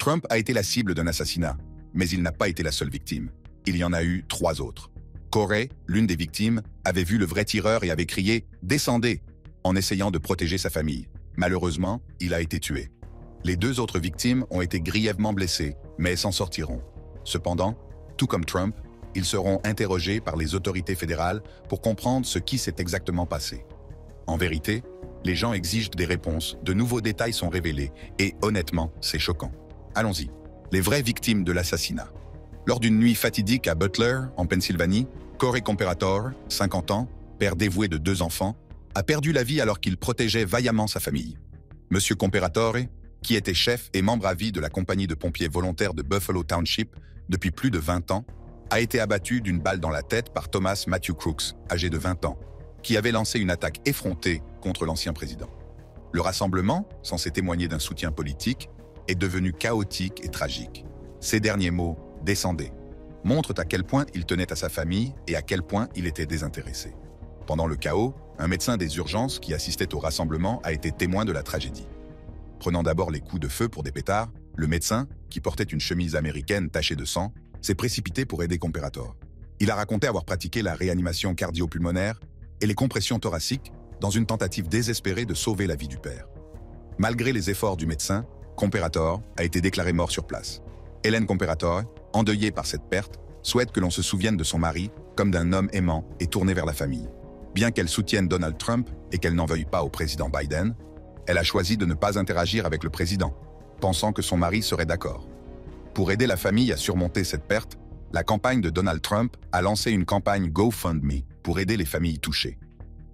Trump a été la cible d'un assassinat, mais il n'a pas été la seule victime. Il y en a eu 3 autres. Corey, l'une des victimes, avait vu le vrai tireur et avait crié « Descendez !» en essayant de protéger sa famille. Malheureusement, il a été tué. Les 2 autres victimes ont été grièvement blessées, mais s'en sortiront. Cependant, tout comme Trump, ils seront interrogés par les autorités fédérales pour comprendre ce qui s'est exactement passé. En vérité, les gens exigent des réponses, de nouveaux détails sont révélés, et honnêtement, c'est choquant. Allons-y. Les vraies victimes de l'assassinat. Lors d'une nuit fatidique à Butler, en Pennsylvanie, Corey Comperator, 50 ans, père dévoué de 2 enfants, a perdu la vie alors qu'il protégeait vaillamment sa famille. Monsieur Comperator, qui était chef et membre à vie de la compagnie de pompiers volontaires de Buffalo Township depuis plus de 20 ans, a été abattu d'une balle dans la tête par Thomas Matthew Crooks, âgé de 20 ans, qui avait lancé une attaque effrontée contre l'ancien président. Le rassemblement, censé témoigner d'un soutien politique, est devenu chaotique et tragique. Ces derniers mots, « descendez », montrent à quel point il tenait à sa famille et à quel point il était désintéressé. Pendant le chaos, un médecin des urgences qui assistait au rassemblement a été témoin de la tragédie. Prenant d'abord les coups de feu pour des pétards, le médecin, qui portait une chemise américaine tachée de sang, s'est précipité pour aider Comperator. Il a raconté avoir pratiqué la réanimation cardio-pulmonaire et les compressions thoraciques dans une tentative désespérée de sauver la vie du père. Malgré les efforts du médecin, Comperator a été déclaré mort sur place. Hélène Comperator, endeuillée par cette perte, souhaite que l'on se souvienne de son mari comme d'un homme aimant et tourné vers la famille. Bien qu'elle soutienne Donald Trump et qu'elle n'en veuille pas au président Biden, elle a choisi de ne pas interagir avec le président, pensant que son mari serait d'accord. Pour aider la famille à surmonter cette perte, la campagne de Donald Trump a lancé une campagne GoFundMe pour aider les familles touchées.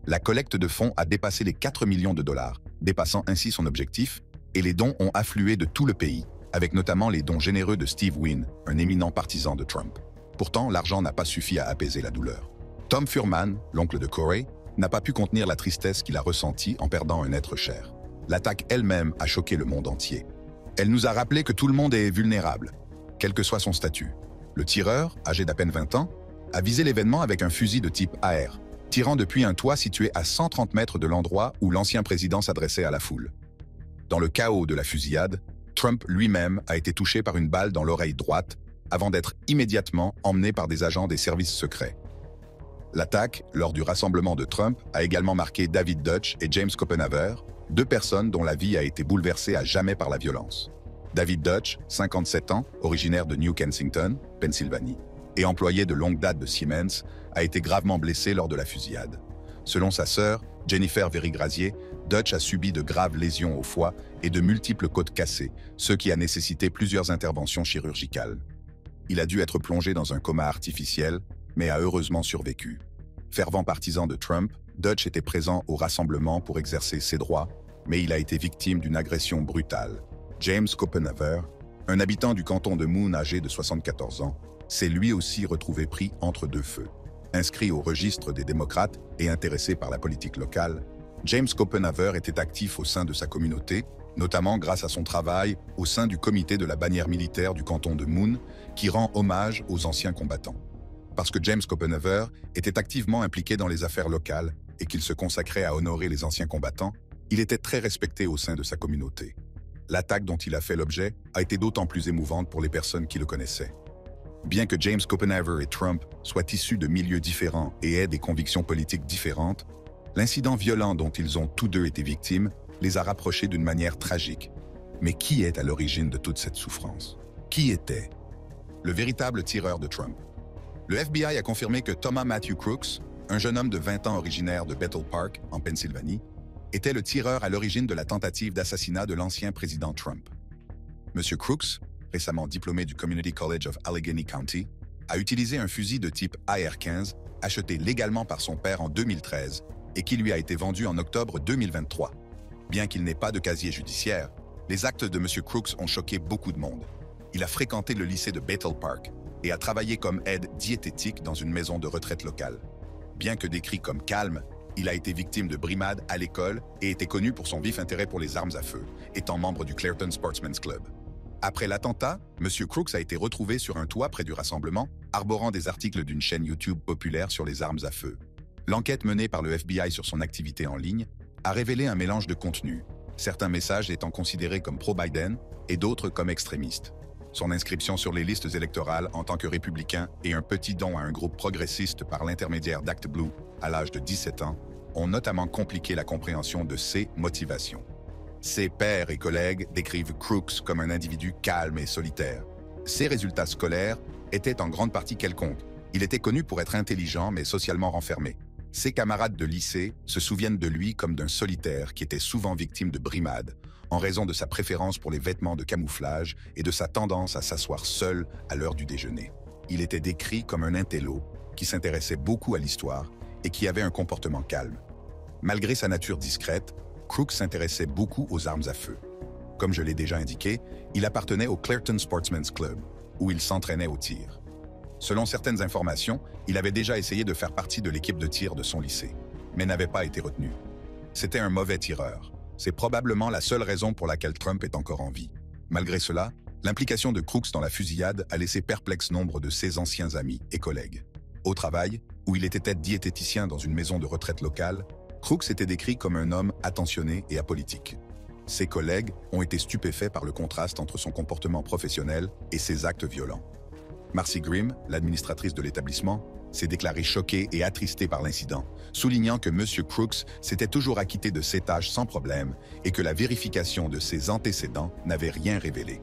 La collecte de fonds a dépassé les 4 millions de dollars, dépassant ainsi son objectif, et les dons ont afflué de tout le pays, avec notamment les dons généreux de Steve Wynn, un éminent partisan de Trump. Pourtant, l'argent n'a pas suffi à apaiser la douleur. Tom Furman, l'oncle de Corey, n'a pas pu contenir la tristesse qu'il a ressentie en perdant un être cher. L'attaque elle-même a choqué le monde entier. Elle nous a rappelé que tout le monde est vulnérable, quel que soit son statut. Le tireur, âgé d'à peine 20 ans, a visé l'événement avec un fusil de type AR, tirant depuis un toit situé à 130 mètres de l'endroit où l'ancien président s'adressait à la foule. Dans le chaos de la fusillade, Trump lui-même a été touché par une balle dans l'oreille droite avant d'être immédiatement emmené par des agents des services secrets. L'attaque, lors du rassemblement de Trump, a également marqué David Dutch et James Copenhaver, 2 personnes dont la vie a été bouleversée à jamais par la violence. David Dutch, 57 ans, originaire de New Kensington, Pennsylvanie, et employé de longue date de Siemens, a été gravement blessé lors de la fusillade. Selon sa sœur, Jennifer Very-Grazier, Dutch a subi de graves lésions au foie et de multiples côtes cassées, ce qui a nécessité plusieurs interventions chirurgicales. Il a dû être plongé dans un coma artificiel, mais a heureusement survécu. Fervent partisan de Trump, Dutch était présent au rassemblement pour exercer ses droits, mais il a été victime d'une agression brutale. James Copenhaver, un habitant du canton de Moon âgé de 74 ans, s'est lui aussi retrouvé pris entre 2 feux. Inscrit au registre des démocrates et intéressé par la politique locale, James Copenhaver était actif au sein de sa communauté, notamment grâce à son travail au sein du comité de la bannière militaire du canton de Moon, qui rend hommage aux anciens combattants. Parce que James Copenhaver était activement impliqué dans les affaires locales et qu'il se consacrait à honorer les anciens combattants, il était très respecté au sein de sa communauté. L'attaque dont il a fait l'objet a été d'autant plus émouvante pour les personnes qui le connaissaient. Bien que James Copenhaver et Trump soient issus de milieux différents et aient des convictions politiques différentes, l'incident violent dont ils ont tous 2 été victimes les a rapprochés d'une manière tragique. Mais qui est à l'origine de toute cette souffrance? Qui était le véritable tireur de Trump? Le FBI a confirmé que Thomas Matthew Crooks, un jeune homme de 20 ans originaire de Bethel Park, en Pennsylvanie, était le tireur à l'origine de la tentative d'assassinat de l'ancien président Trump. M. Crooks, récemment diplômé du Community College of Allegheny County, a utilisé un fusil de type AR-15 acheté légalement par son père en 2013 et qui lui a été vendu en octobre 2023. Bien qu'il n'ait pas de casier judiciaire, les actes de M. Crooks ont choqué beaucoup de monde. Il a fréquenté le lycée de Bethel Park et a travaillé comme aide diététique dans une maison de retraite locale. Bien que décrit comme calme, il a été victime de brimades à l'école et était connu pour son vif intérêt pour les armes à feu, étant membre du Clairton Sportsman's Club. Après l'attentat, M. Crooks a été retrouvé sur un toit près du rassemblement, arborant des articles d'une chaîne YouTube populaire sur les armes à feu. L'enquête menée par le FBI sur son activité en ligne a révélé un mélange de contenus, certains messages étant considérés comme pro-Biden et d'autres comme extrémistes. Son inscription sur les listes électorales en tant que républicain et un petit don à un groupe progressiste par l'intermédiaire d'Act Blue à l'âge de 17 ans ont notamment compliqué la compréhension de ses motivations. Ses pairs et collègues décrivent Crooks comme un individu calme et solitaire. Ses résultats scolaires étaient en grande partie quelconques. Il était connu pour être intelligent mais socialement renfermé. Ses camarades de lycée se souviennent de lui comme d'un solitaire qui était souvent victime de brimades en raison de sa préférence pour les vêtements de camouflage et de sa tendance à s'asseoir seul à l'heure du déjeuner. Il était décrit comme un intello qui s'intéressait beaucoup à l'histoire et qui avait un comportement calme. Malgré sa nature discrète, Crooks s'intéressait beaucoup aux armes à feu. Comme je l'ai déjà indiqué, il appartenait au Clairton Sportsman's Club, où il s'entraînait au tir. Selon certaines informations, il avait déjà essayé de faire partie de l'équipe de tir de son lycée, mais n'avait pas été retenu. C'était un mauvais tireur. C'est probablement la seule raison pour laquelle Trump est encore en vie. Malgré cela, l'implication de Crooks dans la fusillade a laissé perplexe nombre de ses anciens amis et collègues. Au travail, où il était diététicien dans une maison de retraite locale, Crooks était décrit comme un homme attentionné et apolitique. Ses collègues ont été stupéfaits par le contraste entre son comportement professionnel et ses actes violents. Marcy Grimm, l'administratrice de l'établissement, s'est déclarée choquée et attristée par l'incident, soulignant que M. Crooks s'était toujours acquitté de ses tâches sans problème et que la vérification de ses antécédents n'avait rien révélé.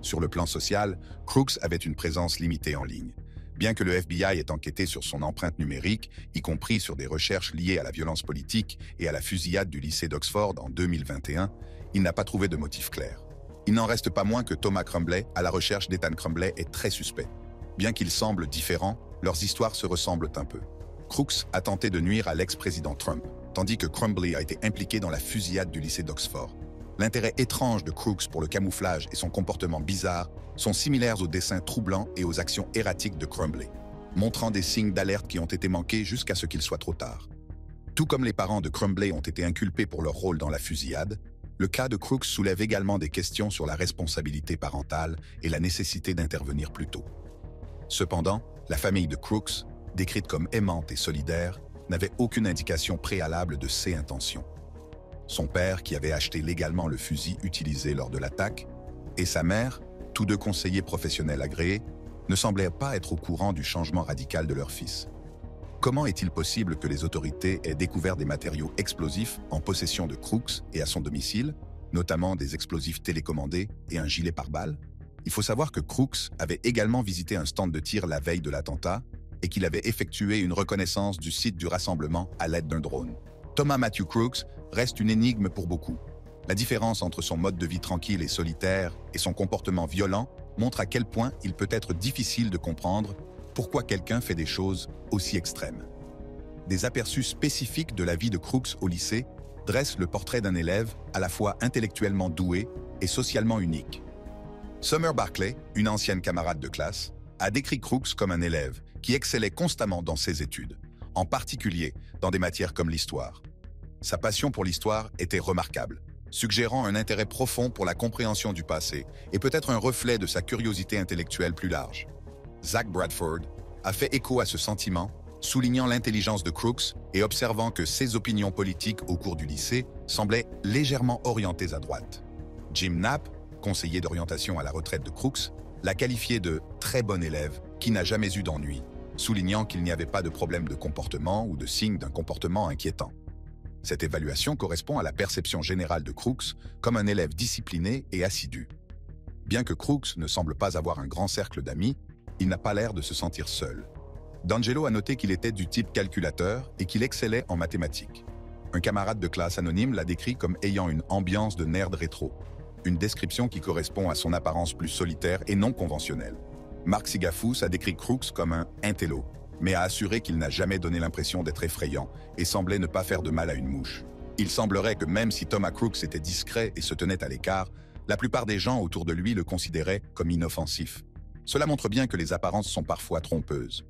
Sur le plan social, Crooks avait une présence limitée en ligne. Bien que le FBI ait enquêté sur son empreinte numérique, y compris sur des recherches liées à la violence politique et à la fusillade du lycée d'Oxford en 2021, il n'a pas trouvé de motif clair. Il n'en reste pas moins que Thomas Crumbley, à la recherche d'Ethan Crumbley, est très suspect. Bien qu'ils semblent différents, leurs histoires se ressemblent un peu. Crooks a tenté de nuire à l'ex-président Trump, tandis que Crumbley a été impliqué dans la fusillade du lycée d'Oxford. L'intérêt étrange de Crooks pour le camouflage et son comportement bizarre sont similaires aux dessins troublants et aux actions erratiques de Crumbley, montrant des signes d'alerte qui ont été manqués jusqu'à ce qu'il soit trop tard. Tout comme les parents de Crumbley ont été inculpés pour leur rôle dans la fusillade, le cas de Crooks soulève également des questions sur la responsabilité parentale et la nécessité d'intervenir plus tôt. Cependant, la famille de Crooks, décrite comme aimante et solidaire, n'avait aucune indication préalable de ses intentions. Son père, qui avait acheté légalement le fusil utilisé lors de l'attaque, et sa mère, tous deux conseillers professionnels agréés, ne semblaient pas être au courant du changement radical de leur fils. Comment est-il possible que les autorités aient découvert des matériaux explosifs en possession de Crooks et à son domicile, notamment des explosifs télécommandés et un gilet pare-balles? Il faut savoir que Crooks avait également visité un stand de tir la veille de l'attentat et qu'il avait effectué une reconnaissance du site du rassemblement à l'aide d'un drone. Thomas Matthew Crooks reste une énigme pour beaucoup. La différence entre son mode de vie tranquille et solitaire et son comportement violent montre à quel point il peut être difficile de comprendre pourquoi quelqu'un fait des choses aussi extrêmes. Des aperçus spécifiques de la vie de Crooks au lycée dressent le portrait d'un élève à la fois intellectuellement doué et socialement unique. Summer Barclay, une ancienne camarade de classe, a décrit Crooks comme un élève qui excellait constamment dans ses études, en particulier dans des matières comme l'histoire. Sa passion pour l'histoire était remarquable, suggérant un intérêt profond pour la compréhension du passé et peut-être un reflet de sa curiosité intellectuelle plus large. Zach Bradford a fait écho à ce sentiment, soulignant l'intelligence de Crooks et observant que ses opinions politiques au cours du lycée semblaient légèrement orientées à droite. Jim Knapp, conseiller d'orientation à la retraite de Crooks, l'a qualifié de « très bon élève qui n'a jamais eu d'ennui », soulignant qu'il n'y avait pas de problème de comportement ou de signe d'un comportement inquiétant. Cette évaluation correspond à la perception générale de Crooks comme un élève discipliné et assidu. Bien que Crooks ne semble pas avoir un grand cercle d'amis, il n'a pas l'air de se sentir seul. D'Angelo a noté qu'il était du type calculateur et qu'il excellait en mathématiques. Un camarade de classe anonyme l'a décrit comme ayant une ambiance de nerd rétro, une description qui correspond à son apparence plus solitaire et non conventionnelle. Mark Sigafus a décrit Crooks comme un intello, mais a assuré qu'il n'a jamais donné l'impression d'être effrayant et semblait ne pas faire de mal à une mouche. Il semblerait que même si Thomas Crooks était discret et se tenait à l'écart, la plupart des gens autour de lui le considéraient comme inoffensif. Cela montre bien que les apparences sont parfois trompeuses.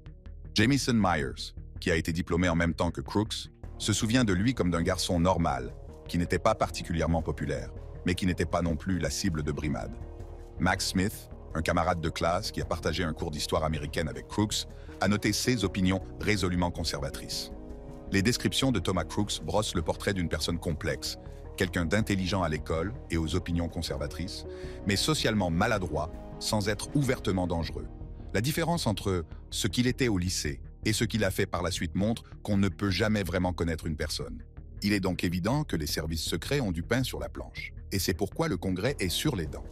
Jamison Myers, qui a été diplômé en même temps que Crooks, se souvient de lui comme d'un garçon normal, qui n'était pas particulièrement populaire, mais qui n'était pas non plus la cible de brimades. Max Smith, un camarade de classe qui a partagé un cours d'histoire américaine avec Crooks, a noté ses opinions résolument conservatrices. Les descriptions de Thomas Crooks brossent le portrait d'une personne complexe, quelqu'un d'intelligent à l'école et aux opinions conservatrices, mais socialement maladroit, sans être ouvertement dangereux. La différence entre ce qu'il était au lycée et ce qu'il a fait par la suite montre qu'on ne peut jamais vraiment connaître une personne. Il est donc évident que les services secrets ont du pain sur la planche. Et c'est pourquoi le Congrès est sur les dents.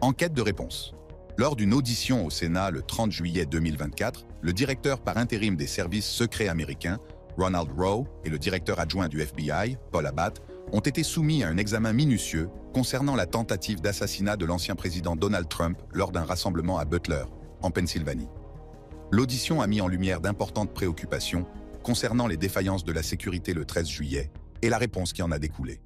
Enquête de réponse. Lors d'une audition au Sénat le 30 juillet 2024, le directeur par intérim des services secrets américains, Ronald Rowe, et le directeur adjoint du FBI, Paul Abbott, ont été soumis à un examen minutieux concernant la tentative d'assassinat de l'ancien président Donald Trump lors d'un rassemblement à Butler, en Pennsylvanie. L'audition a mis en lumière d'importantes préoccupations concernant les défaillances de la sécurité le 13 juillet et la réponse qui en a découlé.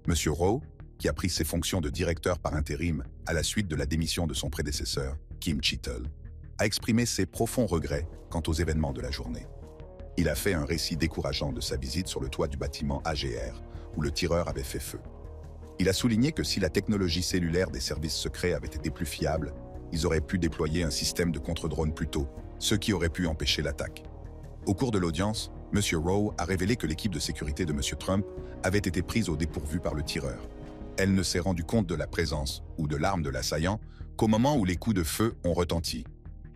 M. Rowe, qui a pris ses fonctions de directeur par intérim à la suite de la démission de son prédécesseur, Kim Cheatle, a exprimé ses profonds regrets quant aux événements de la journée. Il a fait un récit décourageant de sa visite sur le toit du bâtiment AGR, où le tireur avait fait feu. Il a souligné que si la technologie cellulaire des services secrets avait été plus fiable, ils auraient pu déployer un système de contre-drone plus tôt, ce qui aurait pu empêcher l'attaque. Au cours de l'audience, M. Rowe a révélé que l'équipe de sécurité de M. Trump avait été prise au dépourvu par le tireur. Elle ne s'est rendue compte de la présence ou de l'arme de l'assaillant qu'au moment où les coups de feu ont retenti.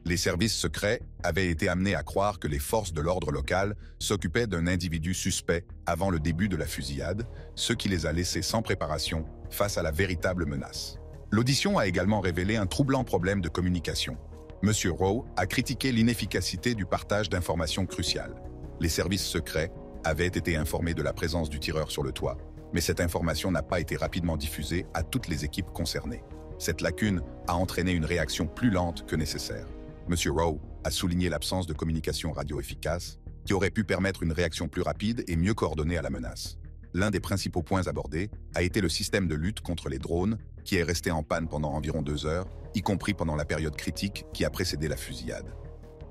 Les services secrets avaient été amenés à croire que les forces de l'ordre local s'occupaient d'un individu suspect avant le début de la fusillade, ce qui les a laissés sans préparation face à la véritable menace. L'audition a également révélé un troublant problème de communication. M. Rowe a critiqué l'inefficacité du partage d'informations cruciales. Les services secrets avaient été informés de la présence du tireur sur le toit, mais cette information n'a pas été rapidement diffusée à toutes les équipes concernées. Cette lacune a entraîné une réaction plus lente que nécessaire. M. Rowe a souligné l'absence de communication radio efficace, qui aurait pu permettre une réaction plus rapide et mieux coordonnée à la menace. L'un des principaux points abordés a été le système de lutte contre les drones, qui est resté en panne pendant environ 2 heures, y compris pendant la période critique qui a précédé la fusillade.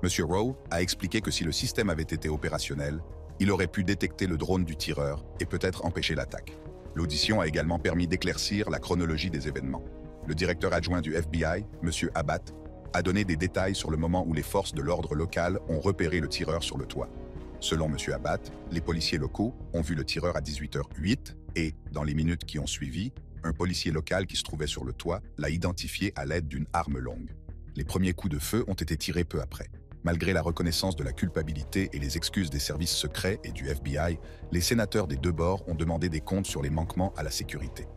M. Rowe a expliqué que si le système avait été opérationnel, il aurait pu détecter le drone du tireur et peut-être empêcher l'attaque. L'audition a également permis d'éclaircir la chronologie des événements. Le directeur adjoint du FBI, M. Abbott, a donné des détails sur le moment où les forces de l'ordre local ont repéré le tireur sur le toit. Selon M. Abbott, les policiers locaux ont vu le tireur à 18h08 et, dans les minutes qui ont suivi, un policier local qui se trouvait sur le toit l'a identifié à l'aide d'une arme longue. Les premiers coups de feu ont été tirés peu après. Malgré la reconnaissance de la culpabilité et les excuses des services secrets et du FBI, les sénateurs des deux bords ont demandé des comptes sur les manquements à la sécurité.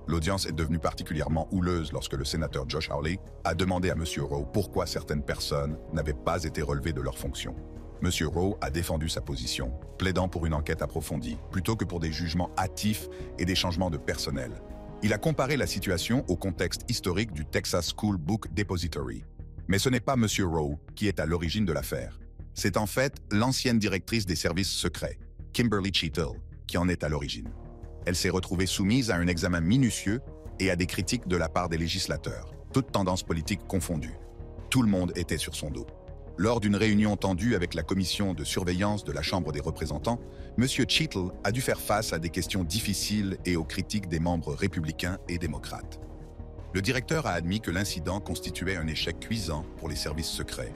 L'audience est devenue particulièrement houleuse lorsque le sénateur Josh Hawley a demandé à M. Rowe pourquoi certaines personnes n'avaient pas été relevées de leurs fonctions. M. Rowe a défendu sa position, plaidant pour une enquête approfondie, plutôt que pour des jugements hâtifs et des changements de personnel. Il a comparé la situation au contexte historique du Texas School Book Depository. Mais ce n'est pas M. Rowe qui est à l'origine de l'affaire. C'est en fait l'ancienne directrice des services secrets, Kimberly Cheatle, qui en est à l'origine. Elle s'est retrouvée soumise à un examen minutieux et à des critiques de la part des législateurs, toutes tendances politiques confondues. Tout le monde était sur son dos. Lors d'une réunion tendue avec la commission de surveillance de la Chambre des représentants, M. Cheatle a dû faire face à des questions difficiles et aux critiques des membres républicains et démocrates. Le directeur a admis que l'incident constituait un échec cuisant pour les services secrets,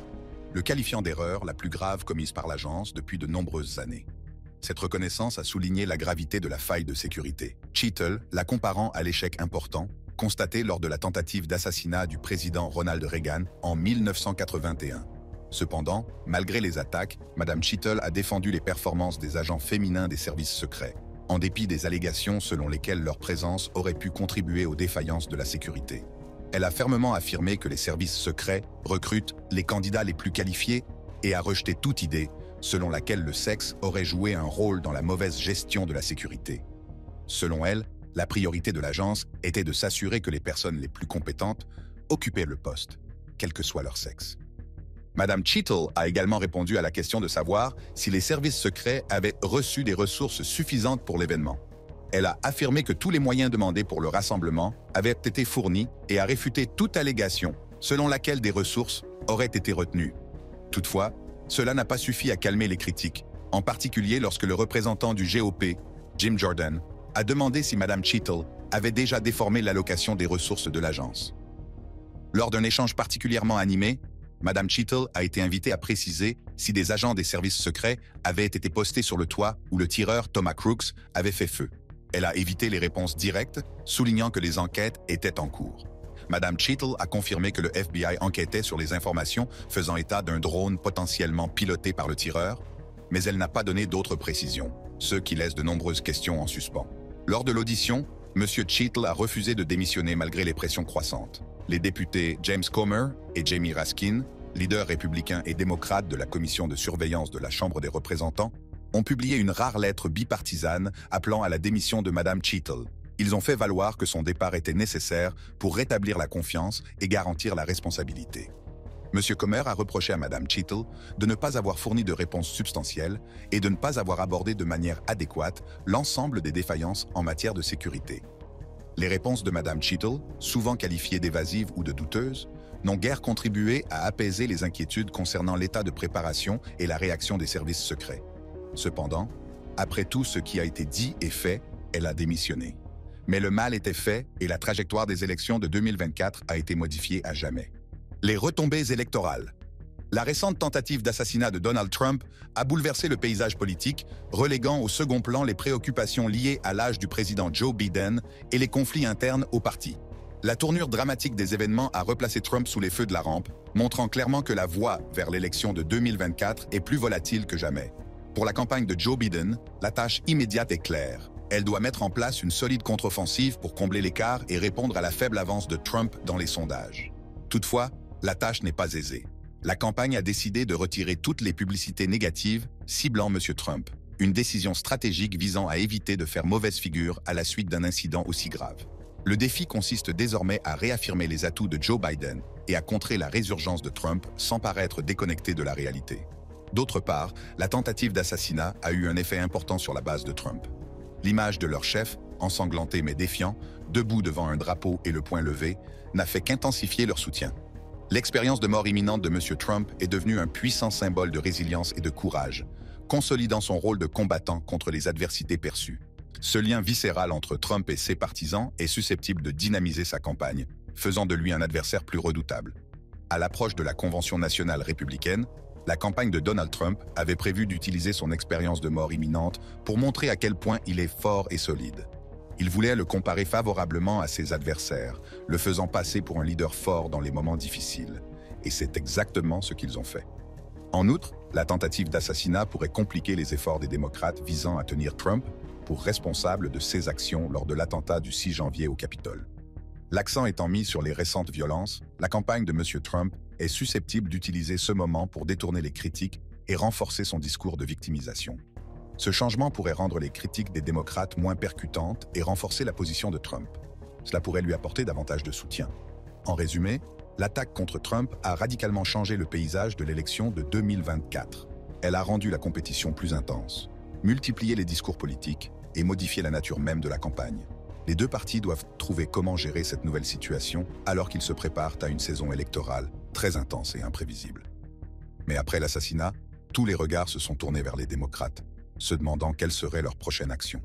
le qualifiant d'erreur la plus grave commise par l'agence depuis de nombreuses années. Cette reconnaissance a souligné la gravité de la faille de sécurité. Cheatle la comparant à l'échec important constaté lors de la tentative d'assassinat du président Ronald Reagan en 1981. Cependant, malgré les attaques, Mme Cheatle a défendu les performances des agents féminins des services secrets, en dépit des allégations selon lesquelles leur présence aurait pu contribuer aux défaillances de la sécurité. Elle a fermement affirmé que les services secrets recrutent les candidats les plus qualifiés et a rejeté toute idée selon laquelle le sexe aurait joué un rôle dans la mauvaise gestion de la sécurité. Selon elle, la priorité de l'agence était de s'assurer que les personnes les plus compétentes occupaient le poste, quel que soit leur sexe. Mme Cheatle a également répondu à la question de savoir si les services secrets avaient reçu des ressources suffisantes pour l'événement. Elle a affirmé que tous les moyens demandés pour le rassemblement avaient été fournis et a réfuté toute allégation selon laquelle des ressources auraient été retenues. Toutefois, cela n'a pas suffi à calmer les critiques, en particulier lorsque le représentant du GOP, Jim Jordan, a demandé si Mme Cheatle avait déjà déformé l'allocation des ressources de l'agence. Lors d'un échange particulièrement animé, Mme Cheatle a été invitée à préciser si des agents des services secrets avaient été postés sur le toit où le tireur Thomas Crooks avait fait feu. Elle a évité les réponses directes, soulignant que les enquêtes étaient en cours. Madame Cheatle a confirmé que le FBI enquêtait sur les informations faisant état d'un drone potentiellement piloté par le tireur, mais elle n'a pas donné d'autres précisions, ce qui laisse de nombreuses questions en suspens. Lors de l'audition, M. Cheatle a refusé de démissionner malgré les pressions croissantes. Les députés James Comer et Jamie Raskin, leaders républicains et démocrates de la commission de surveillance de la Chambre des représentants, ont publié une rare lettre bipartisane appelant à la démission de Mme Cheatle. Ils ont fait valoir que son départ était nécessaire pour rétablir la confiance et garantir la responsabilité. M. Comer a reproché à Mme Cheatle de ne pas avoir fourni de réponses substantielles et de ne pas avoir abordé de manière adéquate l'ensemble des défaillances en matière de sécurité. Les réponses de Mme Cheatle, souvent qualifiées d'évasives ou de douteuses, n'ont guère contribué à apaiser les inquiétudes concernant l'état de préparation et la réaction des services secrets. Cependant, après tout ce qui a été dit et fait, elle a démissionné. Mais le mal était fait et la trajectoire des élections de 2024 a été modifiée à jamais. Les retombées électorales. La récente tentative d'assassinat de Donald Trump a bouleversé le paysage politique, reléguant au second plan les préoccupations liées à l'âge du président Joe Biden et les conflits internes au parti. La tournure dramatique des événements a replacé Trump sous les feux de la rampe, montrant clairement que la voie vers l'élection de 2024 est plus volatile que jamais. Pour la campagne de Joe Biden, la tâche immédiate est claire. Elle doit mettre en place une solide contre-offensive pour combler l'écart et répondre à la faible avance de Trump dans les sondages. Toutefois, la tâche n'est pas aisée. La campagne a décidé de retirer toutes les publicités négatives ciblant M. Trump, une décision stratégique visant à éviter de faire mauvaise figure à la suite d'un incident aussi grave. Le défi consiste désormais à réaffirmer les atouts de Joe Biden et à contrer la résurgence de Trump sans paraître déconnecté de la réalité. D'autre part, la tentative d'assassinat a eu un effet important sur la base de Trump. L'image de leur chef, ensanglanté mais défiant, debout devant un drapeau et le poing levé, n'a fait qu'intensifier leur soutien. L'expérience de mort imminente de M. Trump est devenue un puissant symbole de résilience et de courage, consolidant son rôle de combattant contre les adversités perçues. Ce lien viscéral entre Trump et ses partisans est susceptible de dynamiser sa campagne, faisant de lui un adversaire plus redoutable. À l'approche de la Convention nationale républicaine, la campagne de Donald Trump avait prévu d'utiliser son expérience de mort imminente pour montrer à quel point il est fort et solide. Il voulait le comparer favorablement à ses adversaires, le faisant passer pour un leader fort dans les moments difficiles. Et c'est exactement ce qu'ils ont fait. En outre, la tentative d'assassinat pourrait compliquer les efforts des démocrates visant à tenir Trump pour responsable de ses actions lors de l'attentat du 6 janvier au Capitole. L'accent étant mis sur les récentes violences, la campagne de M. Trump est susceptible d'utiliser ce moment pour détourner les critiques et renforcer son discours de victimisation. Ce changement pourrait rendre les critiques des démocrates moins percutantes et renforcer la position de Trump. Cela pourrait lui apporter davantage de soutien. En résumé, l'attaque contre Trump a radicalement changé le paysage de l'élection de 2024. Elle a rendu la compétition plus intense, multiplié les discours politiques et modifié la nature même de la campagne. Les deux partis doivent trouver comment gérer cette nouvelle situation alors qu'ils se préparent à une saison électorale très intense et imprévisible. Mais après l'assassinat, tous les regards se sont tournés vers les démocrates, se demandant quelle serait leur prochaine action.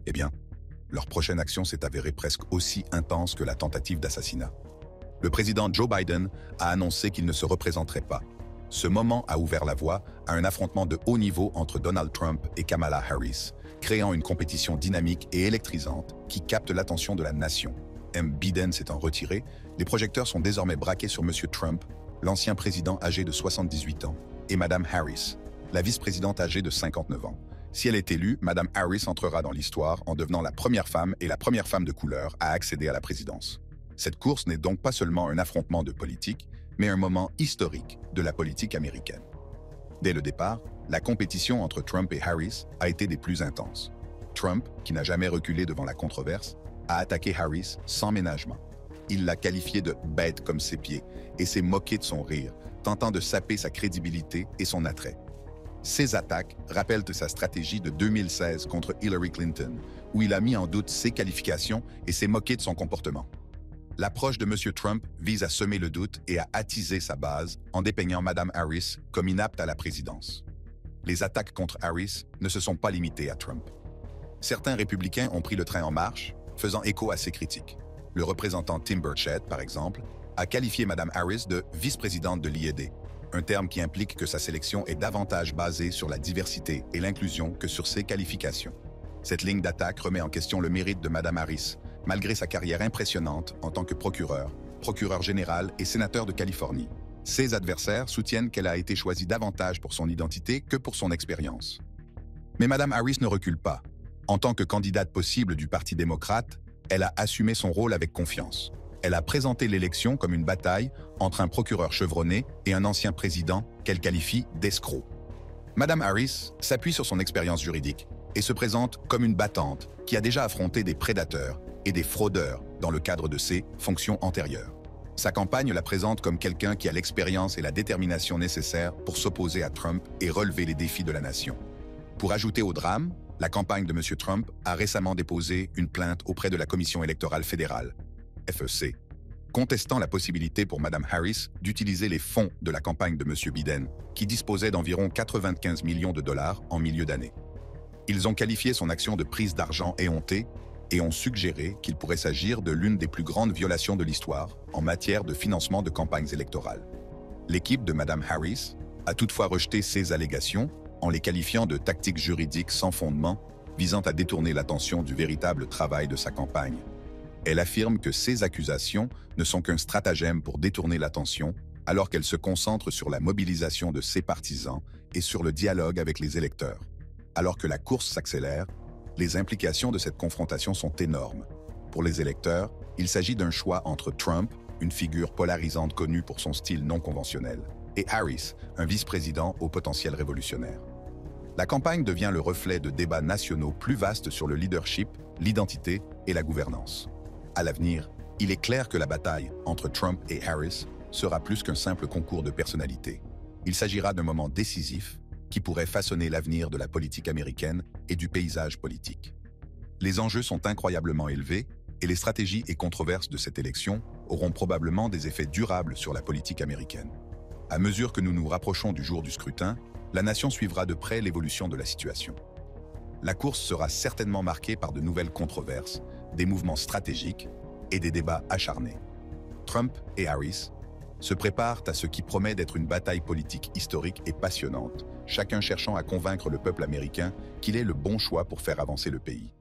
Eh bien, leur prochaine action s'est avérée presque aussi intense que la tentative d'assassinat. Le président Joe Biden a annoncé qu'il ne se représenterait pas. Ce moment a ouvert la voie à un affrontement de haut niveau entre Donald Trump et Kamala Harris, créant une compétition dynamique et électrisante qui capte l'attention de la nation. M. Biden s'étant retiré, les projecteurs sont désormais braqués sur M. Trump, l'ancien président âgé de 78 ans, et Mme Harris, la vice-présidente âgée de 59 ans. Si elle est élue, Mme Harris entrera dans l'histoire en devenant la première femme et la première femme de couleur à accéder à la présidence. Cette course n'est donc pas seulement un affrontement de politique, mais un moment historique de la politique américaine. Dès le départ, la compétition entre Trump et Harris a été des plus intenses. Trump, qui n'a jamais reculé devant la controverse, a attaqué Harris sans ménagement. Il l'a qualifiée de « bête comme ses pieds » et s'est moqué de son rire, tentant de saper sa crédibilité et son attrait. Ces attaques rappellent sa stratégie de 2016 contre Hillary Clinton, où il a mis en doute ses qualifications et s'est moqué de son comportement. L'approche de M. Trump vise à semer le doute et à attiser sa base en dépeignant Mme Harris comme inapte à la présidence. Les attaques contre Harris ne se sont pas limitées à Trump. Certains républicains ont pris le train en marche, faisant écho à ces critiques. Le représentant Tim Burchett, par exemple, a qualifié Mme Harris de vice-présidente de l'IED, un terme qui implique que sa sélection est davantage basée sur la diversité et l'inclusion que sur ses qualifications. Cette ligne d'attaque remet en question le mérite de Mme Harris, malgré sa carrière impressionnante en tant que procureur général et sénateur de Californie. Ses adversaires soutiennent qu'elle a été choisie davantage pour son identité que pour son expérience. Mais Mme Harris ne recule pas. En tant que candidate possible du Parti démocrate, elle a assumé son rôle avec confiance. Elle a présenté l'élection comme une bataille entre un procureur chevronné et un ancien président qu'elle qualifie d'escroc. Mme Harris s'appuie sur son expérience juridique et se présente comme une battante qui a déjà affronté des prédateurs et des fraudeurs dans le cadre de ses fonctions antérieures. Sa campagne la présente comme quelqu'un qui a l'expérience et la détermination nécessaires pour s'opposer à Trump et relever les défis de la nation. Pour ajouter au drame, la campagne de M. Trump a récemment déposé une plainte auprès de la Commission électorale fédérale, FEC, contestant la possibilité pour Mme Harris d'utiliser les fonds de la campagne de M. Biden, qui disposait d'environ 95 millions de dollars en milieu d'année. Ils ont qualifié son action de prise d'argent éhontée et ont suggéré qu'il pourrait s'agir de l'une des plus grandes violations de l'histoire en matière de financement de campagnes électorales. L'équipe de Mme Harris a toutefois rejeté ces allégations en les qualifiant de tactiques juridiques sans fondement visant à détourner l'attention du véritable travail de sa campagne. Elle affirme que ces accusations ne sont qu'un stratagème pour détourner l'attention alors qu'elle se concentre sur la mobilisation de ses partisans et sur le dialogue avec les électeurs. Alors que la course s'accélère, les implications de cette confrontation sont énormes. Pour les électeurs, il s'agit d'un choix entre Trump, une figure polarisante connue pour son style non conventionnel, et Harris, un vice-président au potentiel révolutionnaire. La campagne devient le reflet de débats nationaux plus vastes sur le leadership, l'identité et la gouvernance. À l'avenir, il est clair que la bataille entre Trump et Harris sera plus qu'un simple concours de personnalité. Il s'agira d'un moment décisif qui pourrait façonner l'avenir de la politique américaine et du paysage politique. Les enjeux sont incroyablement élevés et les stratégies et controverses de cette élection auront probablement des effets durables sur la politique américaine. À mesure que nous nous rapprochons du jour du scrutin, la nation suivra de près l'évolution de la situation. La course sera certainement marquée par de nouvelles controverses, des mouvements stratégiques et des débats acharnés. Trump et Harris se préparent à ce qui promet d'être une bataille politique historique et passionnante, chacun cherchant à convaincre le peuple américain qu'il est le bon choix pour faire avancer le pays.